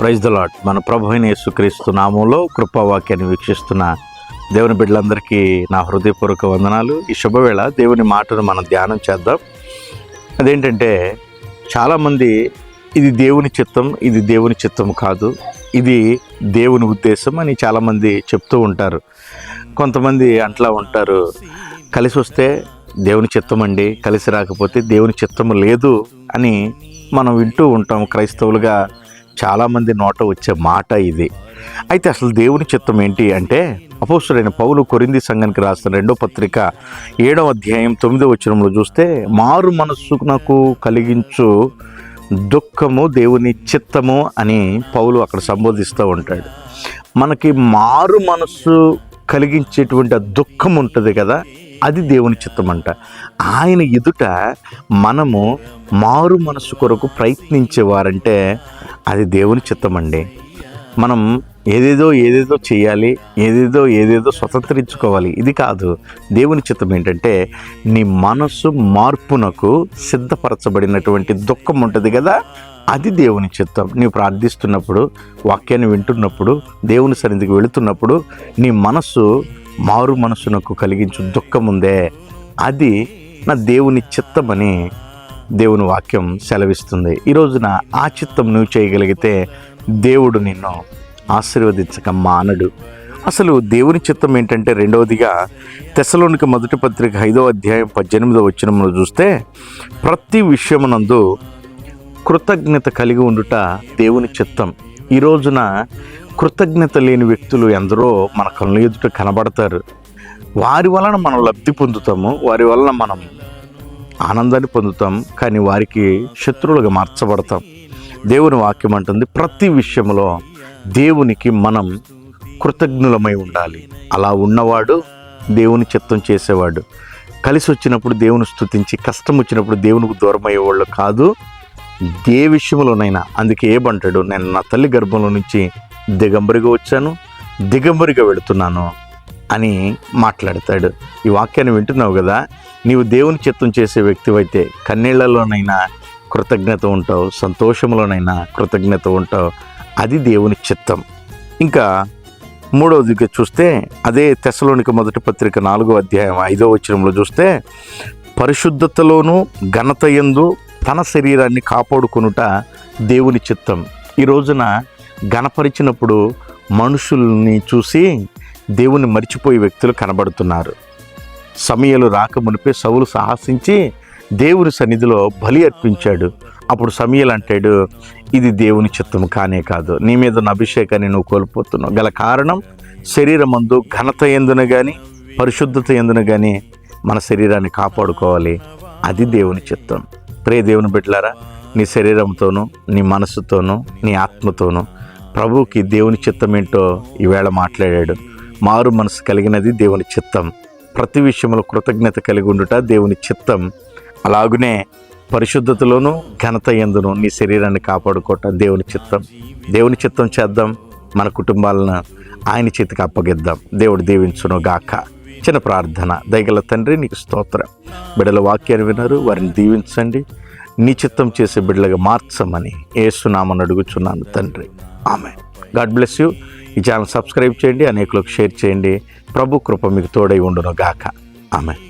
Praise the lord. మన ప్రభు అయిన యేసుక్రీస్తు నామంలో కృపావాక్యాన్ని వీక్షిస్తున్న దేవుని బిడ్డలందరికీ నా హృదయపూర్వక వందనాలు. ఈ శుభవేళ దేవుని మాటను మనం ధ్యానం చేద్దాం. అదేంటంటే, చాలామంది ఇది దేవుని చిత్తం, ఇది దేవుని చిత్తం కాదు, ఇది దేవుని ఉద్దేశం అని చాలామంది చెప్తూ ఉంటారు. కొంతమంది అంట్లా ఉంటారు, కలిసి వస్తే దేవుని చిత్తం అండి, కలిసి రాకపోతే దేవుని చిత్తము లేదు అని మనం వింటూ ఉంటాం. క్రైస్తవులుగా చాలామంది నోట వచ్చే మాట ఇది. అయితే అసలు దేవుని చిత్తం ఏంటి అంటే, అపోస్తలుడైన పౌలు కొరింథీ సంఘానికి రాసిన 2వ పత్రిక 7వ అధ్యాయం 9వ వచనంలో చూస్తే, మారు మనస్సునకు కలిగించు దుఃఖము దేవుని చిత్తము అని పౌలు అక్కడ సంబోధిస్తూ ఉంటాడు. మనకి మారు మనస్సు కలిగించేటువంటి ఆ దుఃఖం ఉంటుంది కదా, అది దేవుని చిత్తం అంట. ఆయన ఎదుట మనము మారు మనస్సు కొరకు ప్రయత్నించేవారంటే అది దేవుని చిత్తం అండి. మనం ఏదేదో చేయాలి, ఏదేదో స్వతంత్రించుకోవాలి, ఇది కాదు. దేవుని చిత్తం ఏంటంటే, నీ మనస్సు మార్పునకు సిద్ధపరచబడినటువంటి దుఃఖం ఉంటుంది కదా, అది దేవుని చిత్తం. నీవు ప్రార్థిస్తున్నప్పుడు, వాక్యాన్ని వింటున్నప్పుడు, దేవుని సన్నిధికి వెళుతున్నప్పుడు నీ మనస్సు మారు మనస్సునకు కలిగించు దుఃఖం ఉందే, అది నా దేవుని చిత్తమని దేవుని వాక్యం సెలవిస్తుంది. ఈ రోజున ఆ చిత్తం నువ్వు చేయగలిగితే దేవుడు నిన్ను ఆశీర్వదించక మానడు. అసలు దేవుని చిత్తం ఏంటంటే, రెండవదిగా తెస్సలోనిక మొదటి పత్రిక 5వ అధ్యాయం 18వ వచనంలో చూస్తే, ప్రతి విషయమునందు కృతజ్ఞత కలిగి ఉండుట దేవుని చిత్తం. ఈ రోజున కృతజ్ఞత లేని వ్యక్తులు ఎందరో మన కళ్ళ ఎదుట కనబడతారు. వారి వలన మనం లబ్ధి పొందుతాము, వారి వలన మనం ఆనందాన్ని పొందుతాం, కానీ వారికి శత్రువులుగా మార్చబడతాం. దేవుని వాక్యం అంటుంది, ప్రతి విషయంలో దేవునికి మనం కృతజ్ఞులమై ఉండాలి. అలా ఉన్నవాడు దేవుని చిత్తం చేసేవాడు. కలిసి వచ్చినప్పుడు దేవుని స్తుతించి, కష్టం వచ్చినప్పుడు దేవునికి దూరం అయ్యేవాళ్ళు కాదు. ఏ విషయంలోనైనా. అందుకే ఏమంటాడు, నేను నా తల్లి గర్భంలో నుంచి దిగంబరిగా వచ్చాను, దిగంబరిగా వెళుతున్నాను అని మాట్లాడతాడు. ఈ వాక్యాన్ని వింటున్నావు కదా, నీవు దేవుని చిత్తం చేసే వ్యక్తివైతే కన్నీళ్లలోనైనా కృతజ్ఞత ఉంటావు, సంతోషంలోనైనా కృతజ్ఞత ఉంటావు. అది దేవుని చిత్తం. ఇంకా మూడవదిగా చూస్తే, అదే తెస్సలోనిక మొదటి పత్రిక 4వ అధ్యాయం 5వ వచనంలో చూస్తే, పరిశుద్ధతలోను ఘనత యందు తన శరీరాన్ని కాపాడుకొనుట దేవుని చిత్తం. ఈ రోజున ఘనపరిచినప్పుడు మనుషుల్ని చూసి దేవుని మర్చిపోయే వ్యక్తులు కనబడుతున్నారు. సమయలు రాక మునిపే సౌలు సాహసించి దేవుని సన్నిధిలో బలి అర్పించాడు. అప్పుడు సమయలు అంటాడు, ఇది దేవుని చిత్తం కానే కాదు, నీ మీద ఉన్న అభిషేకాన్ని నువ్వు కోల్పోతున్నావు. గల కారణం, శరీరమందు ఘనత ఎందున కానీ పరిశుద్ధత ఎందున కానీ మన శరీరాన్ని కాపాడుకోవాలి. అది దేవుని చిత్తం. ప్రియ దేవుని బిడ్డలారా, నీ శరీరంతోనూ, నీ మనసుతోనూ, నీ ఆత్మతోనూ ప్రభువుకి దేవుని చిత్తం ఏంటో ఈవేళ మాట్లాడాడు. మారు మనసు కలిగినది దేవుని చిత్తం. ప్రతి విషయంలో కృతజ్ఞత కలిగి ఉండుట దేవుని చిత్తం. అలాగునే పరిశుద్ధతలోనూ ఘనత యందును నీ శరీరాన్ని కాపాడుకోవటం దేవుని చిత్తం. దేవుని చిత్తం చేద్దాం. మన కుటుంబాలను ఆయన చేతికి అప్పగిద్దాం. దేవుడు దీవించును గాక. చిన్న ప్రార్థన. దయగల తండ్రి, నీకు స్తోత్రం. బిడ్డల వాక్యాన్ని విన్నారు, వారిని దీవించండి. నీ చిత్తం చేసే బిడ్డలుగా మార్చమని యేసు నామమున అడుగుచున్నాను తండ్రి. ఆమేన్. God bless you. ఈ ఛానల్ సబ్స్క్రైబ్ చేయండి, అనేకులకు షేర్ చేయండి. ప్రభు కృప మీకు తోడై ఉండును గాక. ఆమేన్.